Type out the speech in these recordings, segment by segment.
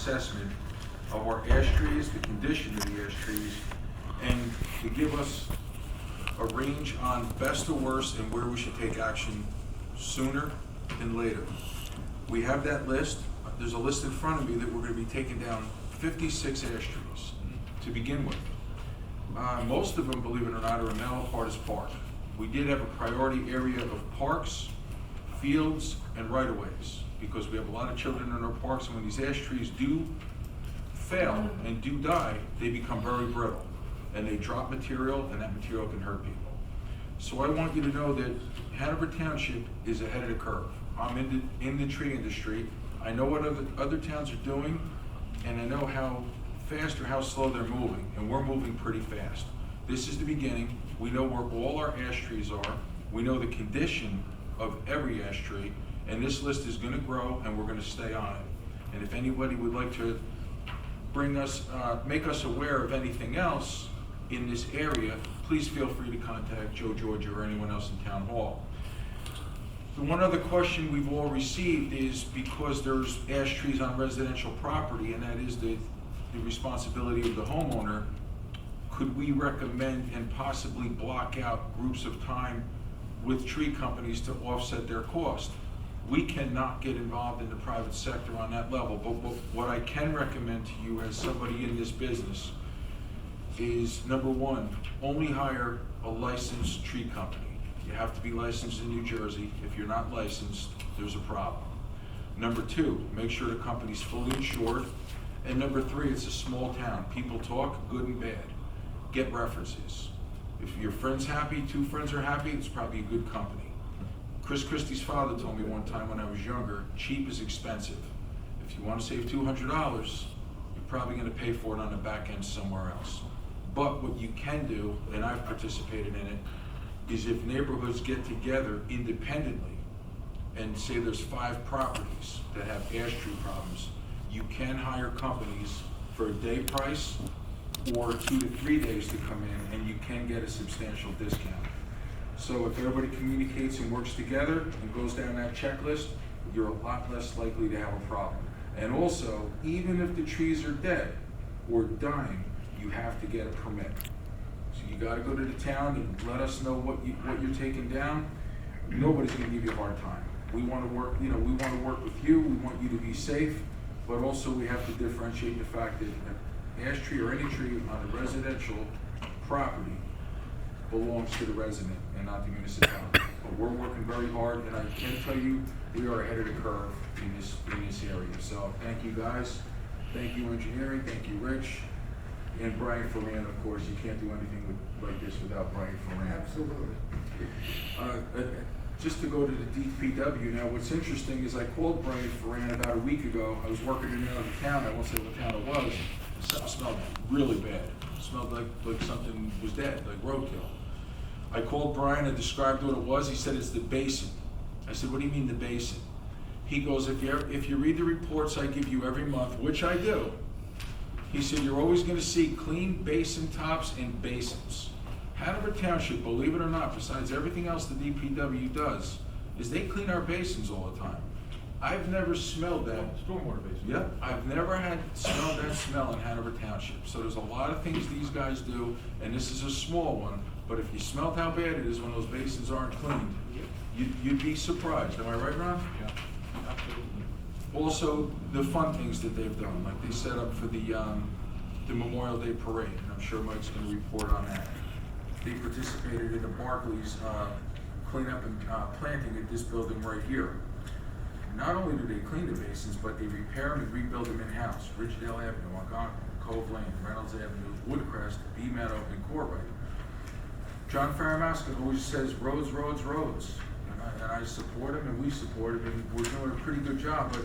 assessment of our ash trees, the condition of the ash trees, and to give us a range on best to worst and where we should take action sooner than later. We have that list. There's a list in front of me that we're going to be taking down 56 ash trees to begin with. Most of them, believe it or not, are in Malapartis Park. We did have a priority area of parks, fields, and right-of-ways, because we have a lot of children in our parks, and when these ash trees do fail and do die, they become very brittle, and they drop material, and that material can hurt people. So I want you to know that Hanover Township is ahead of the curve. I'm in the tree industry. I know what other towns are doing, and I know how fast or how slow they're moving, and we're moving pretty fast. This is the beginning. We know where all our ash trees are. We know the condition of every ash tree, and this list is going to grow, and we're going to stay on it. And if anybody would like to bring us, make us aware of anything else in this area, please feel free to contact Joe Georgia or anyone else in Town Hall. The one other question we've all received is, because there's ash trees on residential property, and that is the responsibility of the homeowner, could we recommend and possibly block out groups of time with tree companies to offset their cost? We cannot get involved in the private sector on that level, but what I can recommend to you as somebody in this business is, number one, only hire a licensed tree company. You have to be licensed in New Jersey. If you're not licensed, there's a problem. Number two, make sure the company's fully insured. And number three, it's a small town. People talk, good and bad. Get references. If your friend's happy, two friends are happy, it's probably a good company. Chris Christie's father told me one time when I was younger, cheap is expensive. If you want to save $200, you're probably going to pay for it on the back end somewhere else. But what you can do, and I've participated in it, is if neighborhoods get together independently and say there's 5 properties that have ash tree problems, you can hire companies for a day price or 2 to 3 days to come in, and you can get a substantial discount. So if everybody communicates and works together and goes down that checklist, you're a lot less likely to have a problem. And also, even if the trees are dead or dying, you have to get a permit. So you gotta go to the town and let us know what you're taking down. Nobody's gonna give you a hard time. We wanna work, we wanna work with you, we want you to be safe, but also we have to differentiate the fact that an ash tree or any tree on a residential property belongs to the resident and not the municipality. But we're working very hard, and I can tell you, we are ahead of the curve in this area. So thank you guys, thank you engineering, thank you Rich, and Brian Ferran, of course. You can't do anything like this without Brian Ferran. Absolutely. Just to go to the DPW now, what's interesting is I called Brian Ferran about a week ago. I was working in another town, I won't say what town it was. It smelled really bad. It smelled like something was dead, like roadkill. I called Brian and described what it was. He said it's the basin. I said, what do you mean the basin? He goes, if you read the reports I give you every month, which I do, he said, you're always going to see clean basin tops and basins. Hanover Township, believe it or not, besides everything else the DPW does, is they clean our basins all the time. I've never smelled that. Stormwater basin. Yep, I've never smelled that smell in Hanover Township. So there's a lot of things these guys do, and this is a small one, but if you smelled how bad it is when those basins aren't cleaned, you'd be surprised. Am I right, Ron? Yeah, absolutely. Also, the fun things that they've done, like they set up for the Memorial Day Parade, and I'm sure Mike's going to report on that. They participated in the Barclays cleanup and planting at this building right here. Not only do they clean the basins, but they repair them and rebuild them in-house. Ridgedale Avenue, Algonquin, Cove Lane, Reynolds Avenue, Woodcrest, Bee Meadow, and Corbett. John Faramaska always says roads, roads, roads. And I support him and we support him, and we're doing a pretty good job, but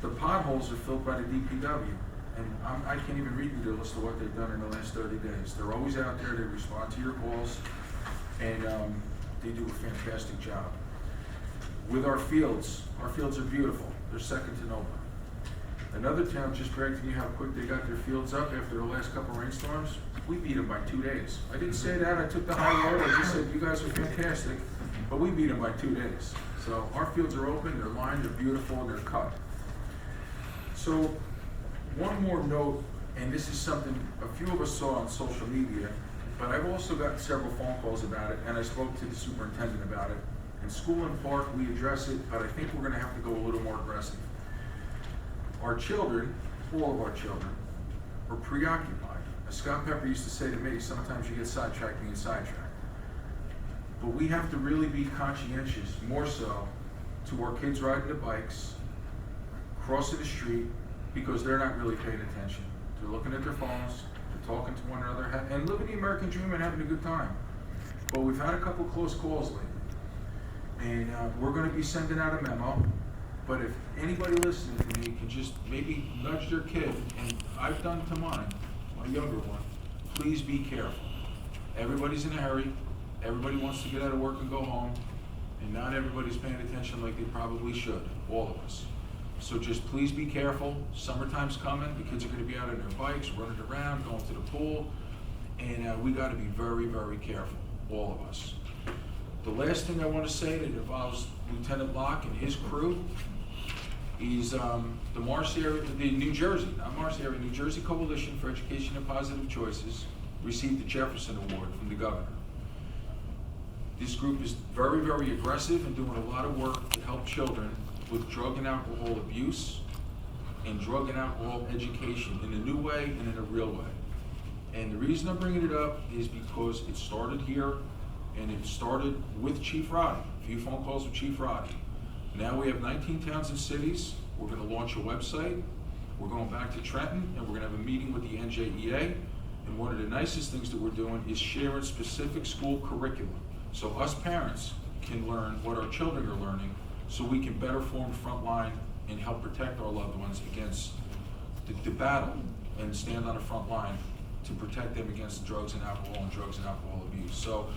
the potholes are filled by the DPW. And I can't even read you the list of what they've done in the last 30 days. They're always out there, they respond to your calls, and they do a fantastic job. With our fields are beautiful. They're second to no one. Another town just bragged to me how quick they got their fields up after the last couple of rainstorms. We beat them by 2 days. I didn't say that, I took the high road, I just said you guys are fantastic, but we beat them by 2 days. So our fields are open, they're lined, they're beautiful, and they're cut. So one more note, and this is something a few of us saw on social media, but I've also gotten several phone calls about it, and I spoke to the superintendent about it. In school and park, we address it, but I think we're gonna have to go a little more aggressive. Our children, all of our children, are preoccupied. As Scott Pepper used to say to me, sometimes you get sidetracked being sidetracked. But we have to really be conscientious, more so, to our kids riding the bikes, crossing the street, because they're not really paying attention. They're looking at their phones, they're talking to one another, and living the American dream and having a good time. But we've had a couple close calls lately. And we're gonna be sending out a memo, but if anybody listening to me can just maybe nudge their kid, and I've done to mine, my younger one, please be careful. Everybody's in a hurry, everybody wants to get out of work and go home, and not everybody's paying attention like they probably should, all of us. So just please be careful. Summertime's coming, the kids are gonna be out on their bikes, running around, going to the pool, and we gotta be very, very careful, all of us. The last thing I want to say that involves Lieutenant Locke and his crew is the Marcy area, the New Jersey, not Marcy area, New Jersey Coalition for Education and Positive Choices received the Jefferson Award from the governor. This group is very, very aggressive and doing a lot of work to help children with drug and alcohol abuse and drug and alcohol education in a new way and in a real way. And the reason I'm bringing it up is because it started here. And it started with Chief Roddy, a few phone calls with Chief Roddy. Now we have 19 towns and cities. We're gonna launch a website. We're going back to Trenton, and we're gonna have a meeting with the NJEA. And one of the nicest things that we're doing is sharing specific school curriculum. So us parents can learn what our children are learning, so we can better form the front line and help protect our loved ones against the battle, and stand on the front line to protect them against drugs and alcohol abuse. So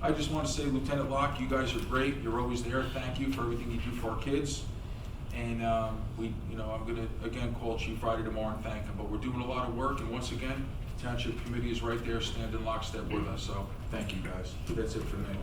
I just want to say, Lieutenant Locke, you guys are great. You're always there. Thank you for everything you do for our kids. And I'm gonna again call Chief Friday tomorrow and thank him. But we're doing a lot of work, and once again, the Township Committee is right there, standing lockstep with us. So thank you guys. That's it for me.